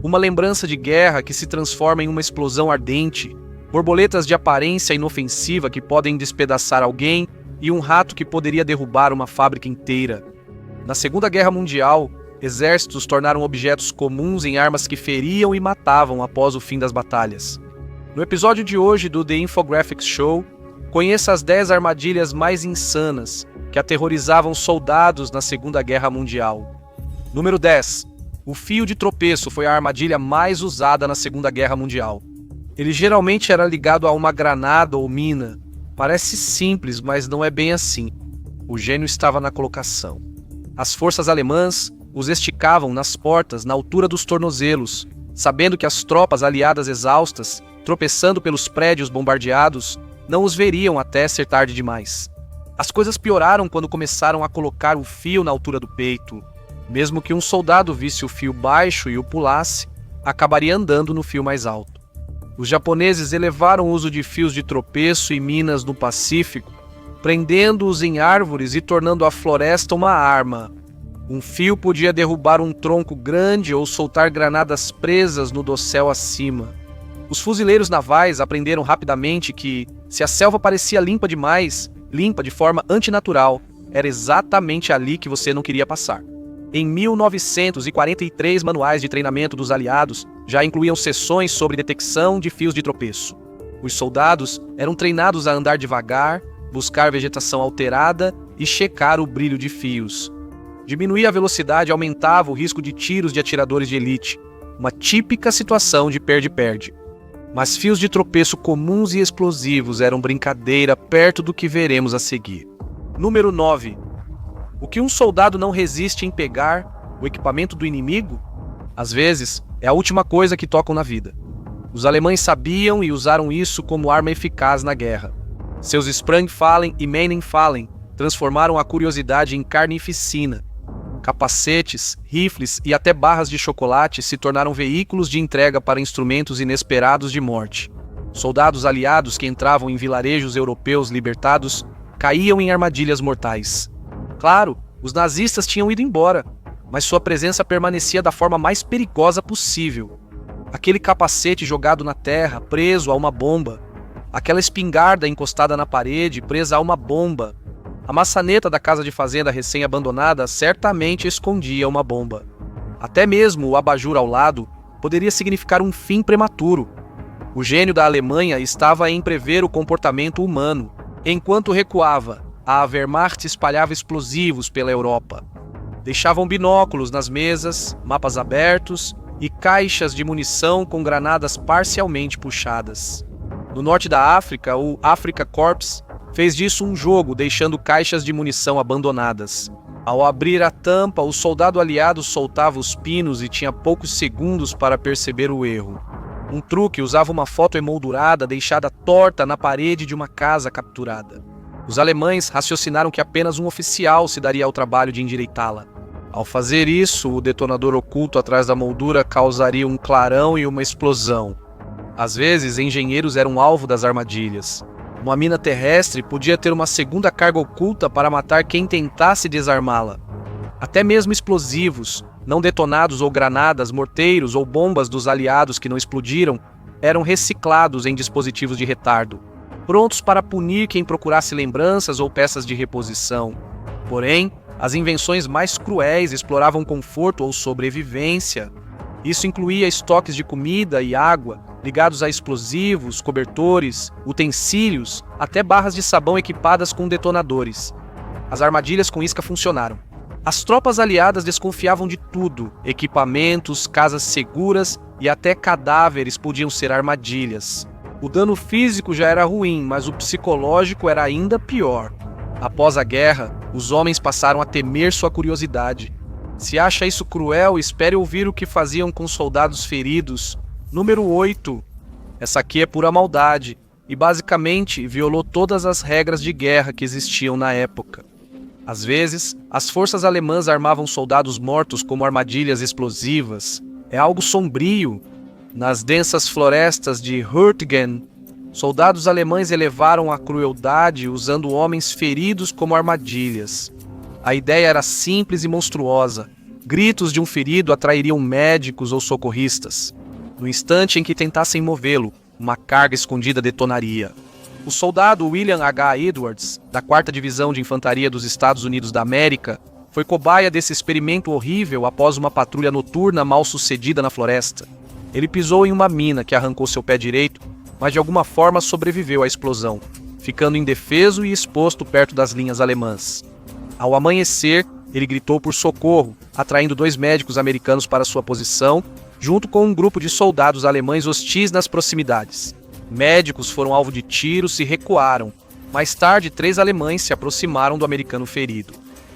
Uma lembrança de guerra que se transforma em uma explosão ardente, borboletas de aparência inofensiva que podem despedaçar alguém e um rato que poderia derrubar uma fábrica inteira. Na Segunda Guerra Mundial, exércitos tornaram objetos comuns em armas que feriam e matavam após o fim das batalhas. No episódio de hoje do The Infographics Show, conheça as 10 armadilhas mais insanas que aterrorizavam soldados na Segunda Guerra Mundial. Número 10. O fio de tropeço foi a armadilha mais usada na Segunda Guerra Mundial. Ele geralmente era ligado a uma granada ou mina. Parece simples, mas não é bem assim. O gênio estava na colocação. As forças alemãs os esticavam nas portas na altura dos tornozelos, sabendo que as tropas aliadas exaustas, tropeçando pelos prédios bombardeados, não os veriam até ser tarde demais. As coisas pioraram quando começaram a colocar o fio na altura do peito. Mesmo que um soldado visse o fio baixo e o pulasse, acabaria andando no fio mais alto. Os japoneses elevaram o uso de fios de tropeço e minas no Pacífico, prendendo-os em árvores e tornando a floresta uma arma. Um fio podia derrubar um tronco grande ou soltar granadas presas no dossel acima. Os fuzileiros navais aprenderam rapidamente que, se a selva parecia limpa demais, limpa de forma antinatural, era exatamente ali que você não queria passar. Em 1943, manuais de treinamento dos aliados já incluíam seções sobre detecção de fios de tropeço. Os soldados eram treinados a andar devagar, buscar vegetação alterada e checar o brilho de fios. Diminuir a velocidade aumentava o risco de tiros de atiradores de elite, uma típica situação de perde-perde. Mas fios de tropeço comuns e explosivos eram brincadeira perto do que veremos a seguir. Número 9. O que um soldado não resiste em pegar, o equipamento do inimigo? Às vezes, é a última coisa que tocam na vida. Os alemães sabiam e usaram isso como arma eficaz na guerra. Seus Sprengfallen e Meinenfallen transformaram a curiosidade em carnificina. Capacetes, rifles e até barras de chocolate se tornaram veículos de entrega para instrumentos inesperados de morte. Soldados aliados que entravam em vilarejos europeus libertados caíam em armadilhas mortais. Claro, os nazistas tinham ido embora, mas sua presença permanecia da forma mais perigosa possível. Aquele capacete jogado na terra, preso a uma bomba. Aquela espingarda encostada na parede, presa a uma bomba. A maçaneta da casa de fazenda recém-abandonada certamente escondia uma bomba. Até mesmo o abajur ao lado poderia significar um fim prematuro. O gênio da Alemanha estava em prever o comportamento humano. Enquanto recuava, a Wehrmacht espalhava explosivos pela Europa. Deixavam binóculos nas mesas, mapas abertos e caixas de munição com granadas parcialmente puxadas. No norte da África, o Afrika Korps fez disso um jogo, deixando caixas de munição abandonadas. Ao abrir a tampa, o soldado aliado soltava os pinos e tinha poucos segundos para perceber o erro. Um truque usava uma foto emoldurada deixada torta na parede de uma casa capturada. Os alemães raciocinaram que apenas um oficial se daria ao trabalho de endireitá-la. Ao fazer isso, o detonador oculto atrás da moldura causaria um clarão e uma explosão. Às vezes, engenheiros eram alvo das armadilhas. Uma mina terrestre podia ter uma segunda carga oculta para matar quem tentasse desarmá-la. Até mesmo explosivos, não detonados ou granadas, morteiros ou bombas dos aliados que não explodiram, eram reciclados em dispositivos de retardo, prontos para punir quem procurasse lembranças ou peças de reposição. Porém, as invenções mais cruéis exploravam conforto ou sobrevivência. Isso incluía estoques de comida e água, ligados a explosivos, cobertores, utensílios, até barras de sabão equipadas com detonadores. As armadilhas com isca funcionaram. As tropas aliadas desconfiavam de tudo: equipamentos, casas seguras e até cadáveres podiam ser armadilhas. O dano físico já era ruim, mas o psicológico era ainda pior. Após a guerra, os homens passaram a temer sua curiosidade. Se acha isso cruel, espere ouvir o que faziam com soldados feridos. Número 8. Essa aqui é pura maldade e basicamente violou todas as regras de guerra que existiam na época. Às vezes, as forças alemãs armavam soldados mortos como armadilhas explosivas. É algo sombrio. Nas densas florestas de Hürtgen, soldados alemães elevaram a crueldade usando homens feridos como armadilhas. A ideia era simples e monstruosa: Gritos de um ferido atrairiam médicos ou socorristas. No instante em que tentassem movê-lo, uma carga escondida detonaria. O soldado William H. Edwards, da 4ª Divisão de Infantaria dos Estados Unidos da América, foi cobaia desse experimento horrível após uma patrulha noturna mal sucedida na floresta. Ele pisou em uma mina que arrancou seu pé direito, mas de alguma forma sobreviveu à explosão, ficando indefeso e exposto perto das linhas alemãs. Ao amanhecer, ele gritou por socorro, atraindo 2 médicos americanos para sua posição, junto com um grupo de soldados alemães hostis nas proximidades. Médicos foram alvo de tiros e recuaram. Mais tarde, 3 alemães se aproximaram do americano ferido.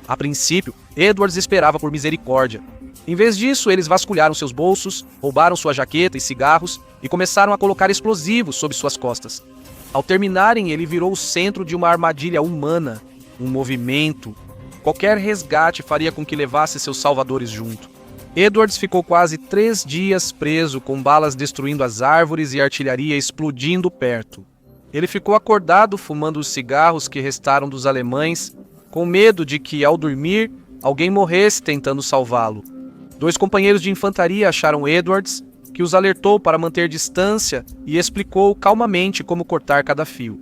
A princípio, Edwards esperava por misericórdia. Em vez disso, eles vasculharam seus bolsos, roubaram sua jaqueta e cigarros e começaram a colocar explosivos sob suas costas. Ao terminarem, ele virou o centro de uma armadilha humana, um movimento. Qualquer resgate faria com que levasse seus salvadores junto. Edwards ficou quase 3 dias preso, com balas destruindo as árvores e artilharia explodindo perto. Ele ficou acordado fumando os cigarros que restaram dos alemães, com medo de que, ao dormir, alguém morresse tentando salvá-lo. 2 companheiros de infantaria acharam Edwards, que os alertou para manter distância e explicou calmamente como cortar cada fio.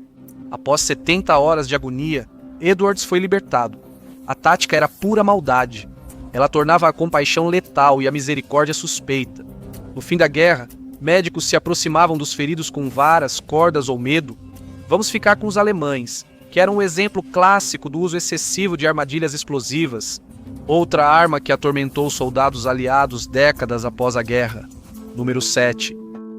Após 70 horas de agonia, Edwards foi libertado. A tática era pura maldade. Ela tornava a compaixão letal e a misericórdia suspeita. No fim da guerra, médicos se aproximavam dos feridos com varas, cordas ou medo. Vamos ficar com os alemães, que eram um exemplo clássico do uso excessivo de armadilhas explosivas, outra arma que atormentou os soldados aliados décadas após a guerra. Número 7.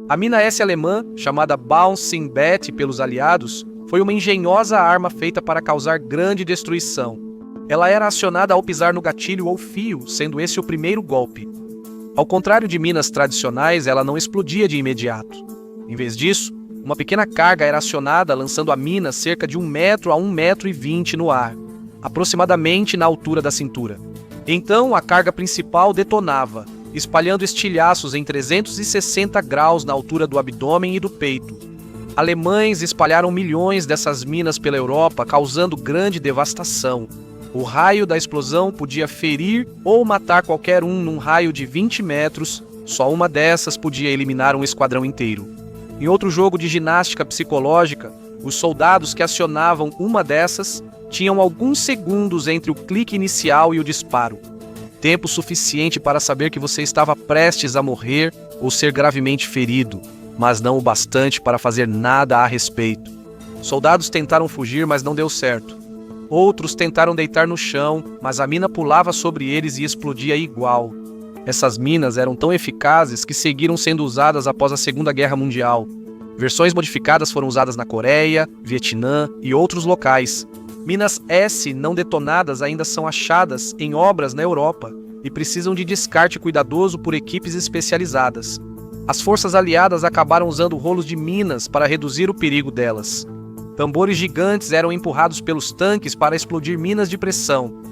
A mina S alemã, chamada Bouncing Betty pelos aliados, foi uma engenhosa arma feita para causar grande destruição. Ela era acionada ao pisar no gatilho ou fio, sendo esse o primeiro golpe. Ao contrário de minas tradicionais, ela não explodia de imediato. Em vez disso, uma pequena carga era acionada lançando a mina cerca de 1 metro a 1,20 m no ar, aproximadamente na altura da cintura. Então, a carga principal detonava, espalhando estilhaços em 360 graus na altura do abdômen e do peito. Alemães espalharam milhões dessas minas pela Europa, causando grande devastação. O raio da explosão podia ferir ou matar qualquer um num raio de 20 metros, só uma dessas podia eliminar um esquadrão inteiro. Em outro jogo de ginástica psicológica, os soldados que acionavam uma dessas tinham alguns segundos entre o clique inicial e o disparo. Tempo suficiente para saber que você estava prestes a morrer ou ser gravemente ferido, mas não o bastante para fazer nada a respeito. Soldados tentaram fugir, mas não deu certo. Outros tentaram deitar no chão, mas a mina pulava sobre eles e explodia igual. Essas minas eram tão eficazes que seguiram sendo usadas após a Segunda Guerra Mundial. Versões modificadas foram usadas na Coreia, Vietnã e outros locais. Minas S não detonadas ainda são achadas em obras na Europa e precisam de descarte cuidadoso por equipes especializadas. As forças aliadas acabaram usando rolos de minas para reduzir o perigo delas. Tambores gigantes eram empurrados pelos tanques para explodir minas de pressão.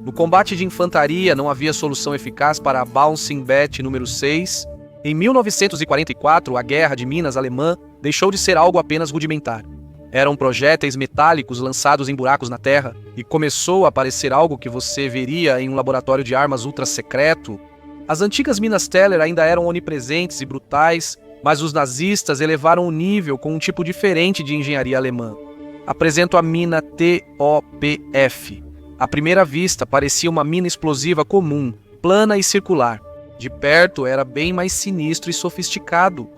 No combate de infantaria não havia solução eficaz para a Bouncing Betty número 6. Em 1944, a guerra de minas alemã deixou de ser algo apenas rudimentar. Eram projéteis metálicos lançados em buracos na terra e começou a parecer algo que você veria em um laboratório de armas ultra-secreto. As antigas minas Teller ainda eram onipresentes e brutais, mas os nazistas elevaram o nível com um tipo diferente de engenharia alemã. Apresento a mina TOPF. À primeira vista, parecia uma mina explosiva comum, plana e circular. De perto, era bem mais sinistro e sofisticado.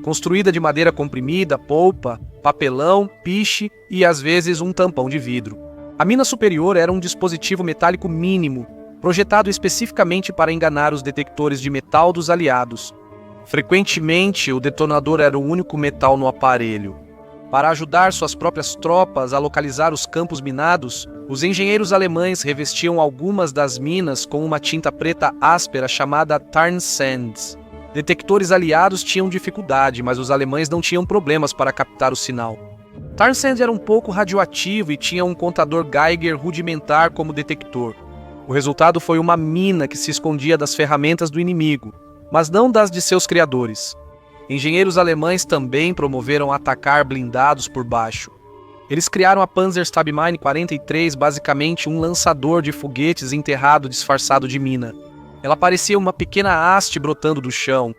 Construída de madeira comprimida, polpa, papelão, piche e, às vezes, um tampão de vidro. A mina superior era um dispositivo metálico mínimo, projetado especificamente para enganar os detectores de metal dos aliados. Frequentemente, o detonador era o único metal no aparelho. Para ajudar suas próprias tropas a localizar os campos minados, os engenheiros alemães revestiam algumas das minas com uma tinta preta áspera chamada Tarnsand. Detectores aliados tinham dificuldade, mas os alemães não tinham problemas para captar o sinal. Tarnsand era um pouco radioativo e tinha um contador Geiger rudimentar como detector. O resultado foi uma mina que se escondia das ferramentas do inimigo, mas não das de seus criadores. Engenheiros alemães também promoveram atacar blindados por baixo. Eles criaram a Panzerstabmine 43, basicamente um lançador de foguetes enterrado disfarçado de mina. Ela parecia uma pequena haste brotando do chão.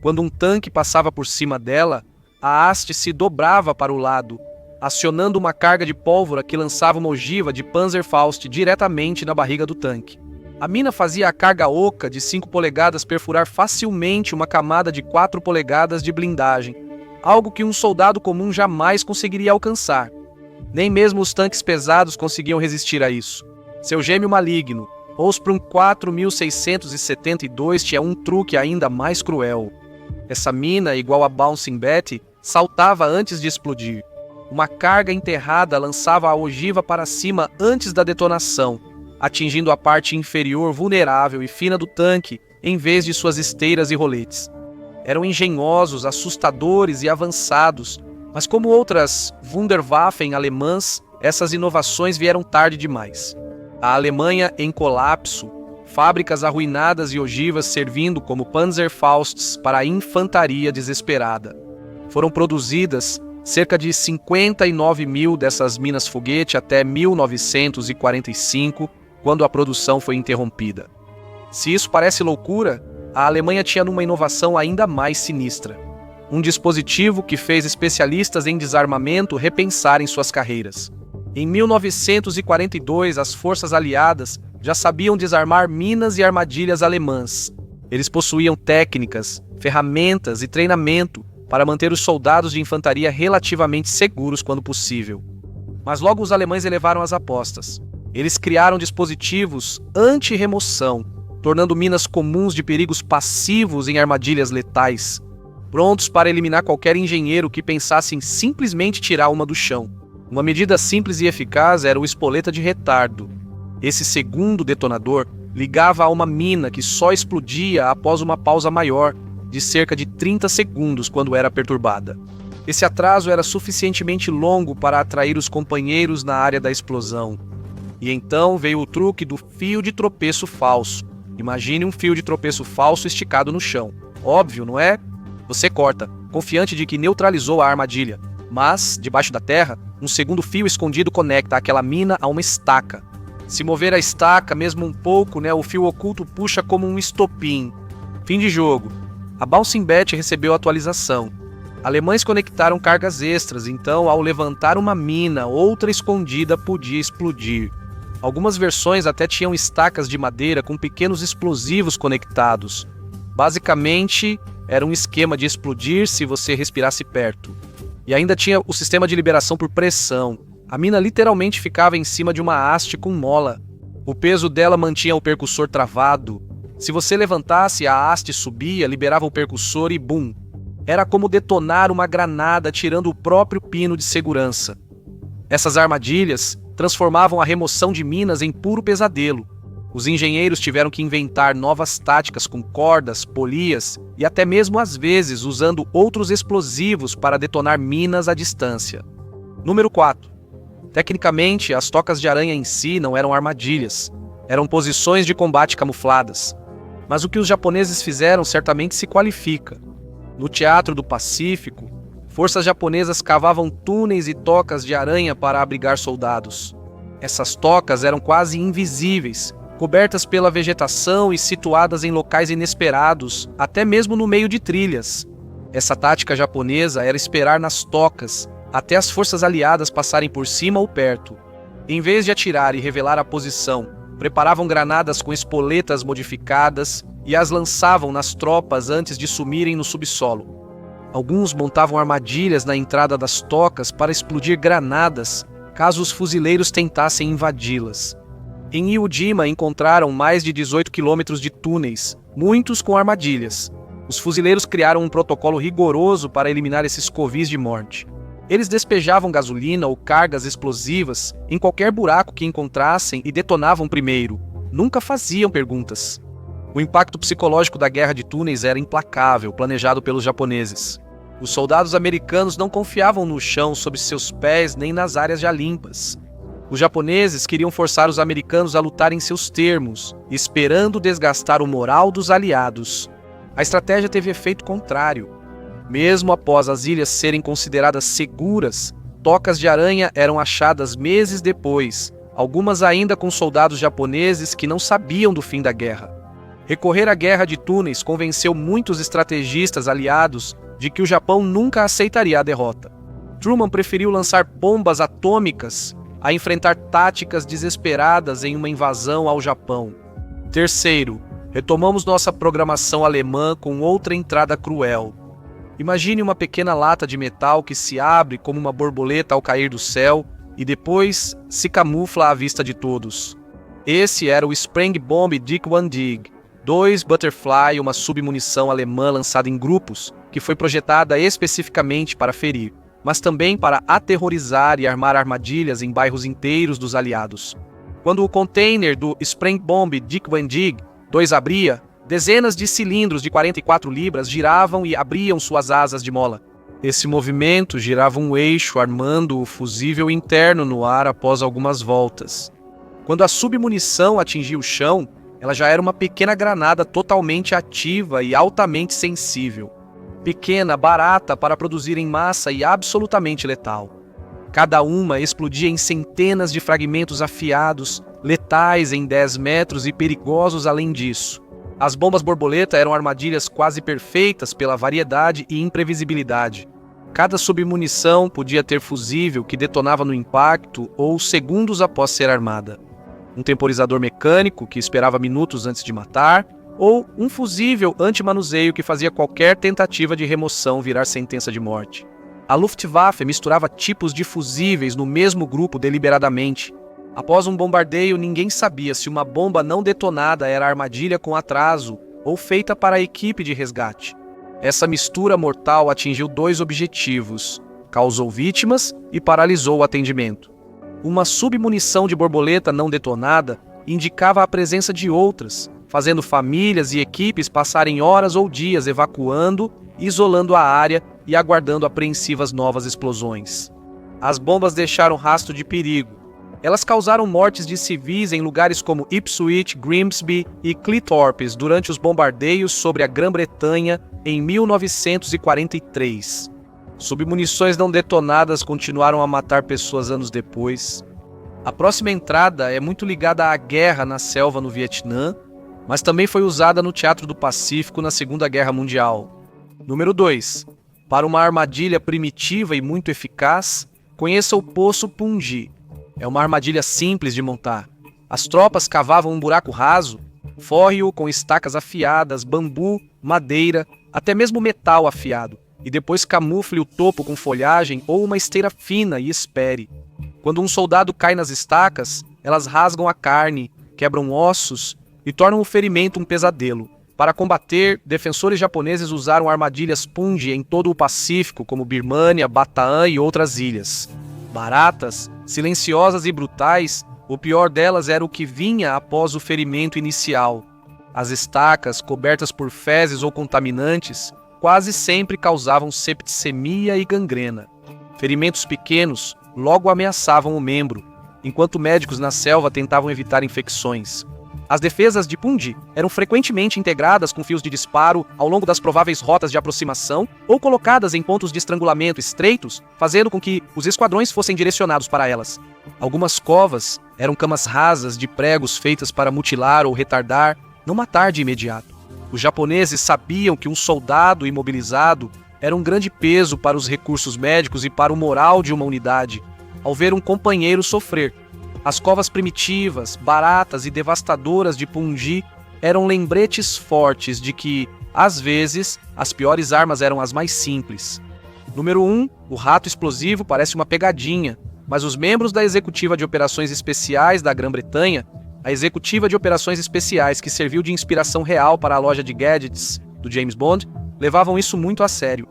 Quando um tanque passava por cima dela, a haste se dobrava para o lado, acionando uma carga de pólvora que lançava uma ogiva de Panzerfaust diretamente na barriga do tanque. A mina fazia a carga oca de 5 polegadas perfurar facilmente uma camada de 4 polegadas de blindagem, algo que um soldado comum jamais conseguiria alcançar. Nem mesmo os tanques pesados conseguiam resistir a isso. Seu gêmeo maligno, Osprey 4672, tinha um truque ainda mais cruel. Essa mina, igual a Bouncing Betty, saltava antes de explodir. Uma carga enterrada lançava a ogiva para cima antes da detonação, atingindo a parte inferior vulnerável e fina do tanque, em vez de suas esteiras e roletes. Eram engenhosos, assustadores e avançados, mas como outras Wunderwaffen alemãs, essas inovações vieram tarde demais. A Alemanha em colapso, fábricas arruinadas e ogivas servindo como Panzerfausts para a infantaria desesperada. Foram produzidas cerca de 59 mil dessas minas-foguete até 1945, quando a produção foi interrompida. Se isso parece loucura, a Alemanha tinha uma inovação ainda mais sinistra. Um dispositivo que fez especialistas em desarmamento repensarem suas carreiras. Em 1942, as forças aliadas já sabiam desarmar minas e armadilhas alemãs. Eles possuíam técnicas, ferramentas e treinamento para manter os soldados de infantaria relativamente seguros quando possível. Mas logo os alemães elevaram as apostas. Eles criaram dispositivos anti-remoção, tornando minas comuns de perigos passivos em armadilhas letais, prontos para eliminar qualquer engenheiro que pensasse em simplesmente tirar uma do chão. Uma medida simples e eficaz era o espoleta de retardo. Esse segundo detonador ligava a uma mina que só explodia após uma pausa maior, de cerca de 30 segundos quando era perturbada. Esse atraso era suficientemente longo para atrair os companheiros na área da explosão. E então veio o truque do fio de tropeço falso. Imagine um fio de tropeço falso esticado no chão. Óbvio, não é? Você corta, confiante de que neutralizou a armadilha. Mas, debaixo da terra, um segundo fio escondido conecta aquela mina a uma estaca. Se mover a estaca, mesmo um pouco, o fio oculto puxa como um estopim. Fim de jogo. A Bouncing Betty recebeu atualização. Alemães conectaram cargas extras, então, ao levantar uma mina, outra escondida podia explodir. Algumas versões até tinham estacas de madeira com pequenos explosivos conectados. Basicamente, era um esquema de explodir se você respirasse perto. E ainda tinha o sistema de liberação por pressão. A mina literalmente ficava em cima de uma haste com mola. O peso dela mantinha o percussor travado. Se você levantasse, a haste subia, liberava o percussor e bum! Era como detonar uma granada tirando o próprio pino de segurança. Essas armadilhas transformavam a remoção de minas em puro pesadelo. Os engenheiros tiveram que inventar novas táticas com cordas, polias e até mesmo às vezes usando outros explosivos para detonar minas à distância. Número 4. Tecnicamente, as tocas de aranha em si não eram armadilhas, eram posições de combate camufladas. Mas o que os japoneses fizeram certamente se qualifica. No Teatro do Pacífico, forças japonesas cavavam túneis e tocas de aranha para abrigar soldados. Essas tocas eram quase invisíveis, cobertas pela vegetação e situadas em locais inesperados, até mesmo no meio de trilhas. Essa tática japonesa era esperar nas tocas, até as forças aliadas passarem por cima ou perto. Em vez de atirar e revelar a posição, preparavam granadas com espoletas modificadas e as lançavam nas tropas antes de sumirem no subsolo. Alguns montavam armadilhas na entrada das tocas para explodir granadas, caso os fuzileiros tentassem invadi-las. Em Iwo Jima encontraram mais de 18 quilômetros de túneis, muitos com armadilhas. Os fuzileiros criaram um protocolo rigoroso para eliminar esses covis de morte. Eles despejavam gasolina ou cargas explosivas em qualquer buraco que encontrassem e detonavam primeiro. Nunca faziam perguntas. O impacto psicológico da guerra de túneis era implacável, planejado pelos japoneses. Os soldados americanos não confiavam no chão sob seus pés nem nas áreas já limpas. Os japoneses queriam forçar os americanos a lutar em seus termos, esperando desgastar o moral dos aliados. A estratégia teve efeito contrário. Mesmo após as ilhas serem consideradas seguras, tocas de aranha eram achadas meses depois, algumas ainda com soldados japoneses que não sabiam do fim da guerra. Recorrer à guerra de túneis convenceu muitos estrategistas aliados de que o Japão nunca aceitaria a derrota. Truman preferiu lançar bombas atômicas a enfrentar táticas desesperadas em uma invasão ao Japão. Terceiro, retomamos nossa programação alemã com outra entrada cruel. Imagine uma pequena lata de metal que se abre como uma borboleta ao cair do céu e depois se camufla à vista de todos. Esse era o Sprengbomb Dick-One-Dig, 2 Butterfly, uma submunição alemã lançada em grupos, que foi projetada especificamente para ferir, mas também para aterrorizar e armar armadilhas em bairros inteiros dos aliados. Quando o container do Sprengbomb Dick-One-Dig 2 abria, dezenas de cilindros de 44 libras giravam e abriam suas asas de mola. Esse movimento girava um eixo armando o fusível interno no ar após algumas voltas. Quando a submunição atingia o chão, ela já era uma pequena granada totalmente ativa e altamente sensível. Pequena, barata para produzir em massa e absolutamente letal. Cada uma explodia em centenas de fragmentos afiados, letais em 10 metros e perigosos além disso. As bombas borboleta eram armadilhas quase perfeitas pela variedade e imprevisibilidade. Cada submunição podia ter fusível que detonava no impacto ou segundos após ser armada. Um temporizador mecânico que esperava minutos antes de matar, ou um fusível anti-manuseio que fazia qualquer tentativa de remoção virar sentença de morte. A Luftwaffe misturava tipos de fusíveis no mesmo grupo deliberadamente. Após um bombardeio, ninguém sabia se uma bomba não detonada era armadilha com atraso ou feita para a equipe de resgate. Essa mistura mortal atingiu 2 objetivos: causou vítimas e paralisou o atendimento. Uma submunição de borboleta não detonada indicava a presença de outras, fazendo famílias e equipes passarem horas ou dias evacuando, isolando a área e aguardando apreensivas novas explosões. As bombas deixaram rastro de perigo. Elas causaram mortes de civis em lugares como Ipswich, Grimsby e Cleethorpes durante os bombardeios sobre a Grã-Bretanha em 1943. Submunições não detonadas continuaram a matar pessoas anos depois. A próxima entrada é muito ligada à guerra na selva no Vietnã, mas também foi usada no Teatro do Pacífico na Segunda Guerra Mundial. Número 2. Para uma armadilha primitiva e muito eficaz, conheça o Poço Punji. É uma armadilha simples de montar. As tropas cavavam um buraco raso, forre-o com estacas afiadas, bambu, madeira, até mesmo metal afiado, e depois camufle o topo com folhagem ou uma esteira fina e espere. Quando um soldado cai nas estacas, elas rasgam a carne, quebram ossos e tornam o ferimento um pesadelo. Para combater, defensores japoneses usaram armadilhas Punji em todo o Pacífico, como Birmânia, Bataan e outras ilhas. Baratas, silenciosas e brutais, o pior delas era o que vinha após o ferimento inicial. As estacas, cobertas por fezes ou contaminantes, quase sempre causavam septicemia e gangrena. Ferimentos pequenos logo ameaçavam o membro, enquanto médicos na selva tentavam evitar infecções. As defesas de Punji eram frequentemente integradas com fios de disparo ao longo das prováveis rotas de aproximação ou colocadas em pontos de estrangulamento estreitos, fazendo com que os esquadrões fossem direcionados para elas. Algumas covas eram camas rasas de pregos feitas para mutilar ou retardar, não matar de imediato. Os japoneses sabiam que um soldado imobilizado era um grande peso para os recursos médicos e para o moral de uma unidade, ao ver um companheiro sofrer. As covas primitivas, baratas e devastadoras de Punji eram lembretes fortes de que, às vezes, as piores armas eram as mais simples. Número 1, o rato explosivo parece uma pegadinha, mas os membros da Executiva de Operações Especiais da Grã-Bretanha, a Executiva de Operações Especiais que serviu de inspiração real para a loja de gadgets do James Bond, levavam isso muito a sério.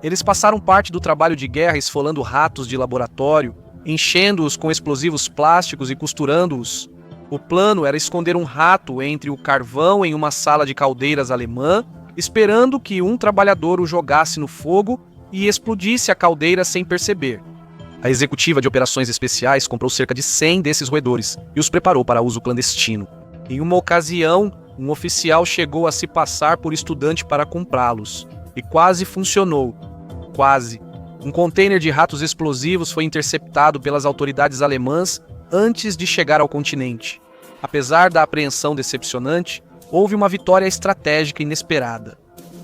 Eles passaram parte do trabalho de guerra esfolando ratos de laboratório, enchendo-os com explosivos plásticos e costurando-os. O plano era esconder um rato entre o carvão em uma sala de caldeiras alemã, esperando que um trabalhador o jogasse no fogo e explodisse a caldeira sem perceber. A Executiva de Operações Especiais comprou cerca de 100 desses roedores e os preparou para uso clandestino. Em uma ocasião, um oficial chegou a se passar por estudante para comprá-los. E quase funcionou. Quase. Um container de ratos explosivos foi interceptado pelas autoridades alemãs antes de chegar ao continente. Apesar da apreensão decepcionante, houve uma vitória estratégica inesperada.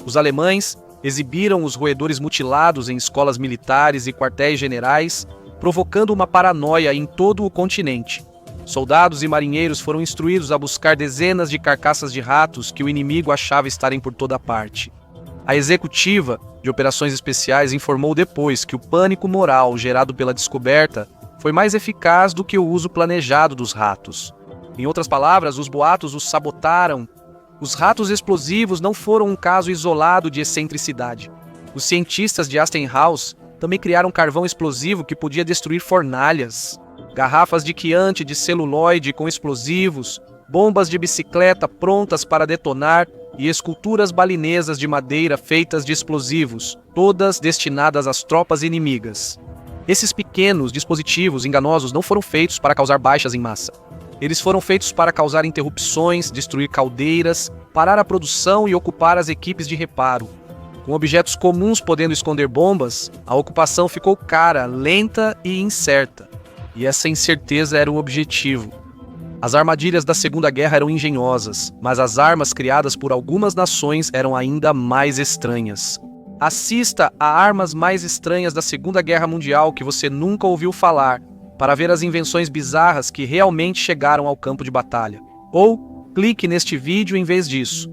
Os alemães exibiram os roedores mutilados em escolas militares e quartéis generais, provocando uma paranoia em todo o continente. Soldados e marinheiros foram instruídos a buscar dezenas de carcaças de ratos que o inimigo achava estarem por toda parte. A executiva de operações especiais informou depois que o pânico moral gerado pela descoberta foi mais eficaz do que o uso planejado dos ratos. Em outras palavras, os boatos os sabotaram. Os ratos explosivos não foram um caso isolado de excentricidade. Os cientistas de Aston também criaram carvão explosivo que podia destruir fornalhas, garrafas de quiante de celuloide com explosivos, bombas de bicicleta prontas para detonar e esculturas balinesas de madeira feitas de explosivos, todas destinadas às tropas inimigas. Esses pequenos dispositivos enganosos não foram feitos para causar baixas em massa. Eles foram feitos para causar interrupções, destruir caldeiras, parar a produção e ocupar as equipes de reparo. Com objetos comuns podendo esconder bombas, a ocupação ficou cara, lenta e incerta. E essa incerteza era o objetivo. As armadilhas da Segunda Guerra eram engenhosas, mas as armas criadas por algumas nações eram ainda mais estranhas. Assista a Armas Mais Estranhas da Segunda Guerra Mundial que você nunca ouviu falar, para ver as invenções bizarras que realmente chegaram ao campo de batalha. Ou clique neste vídeo em vez disso.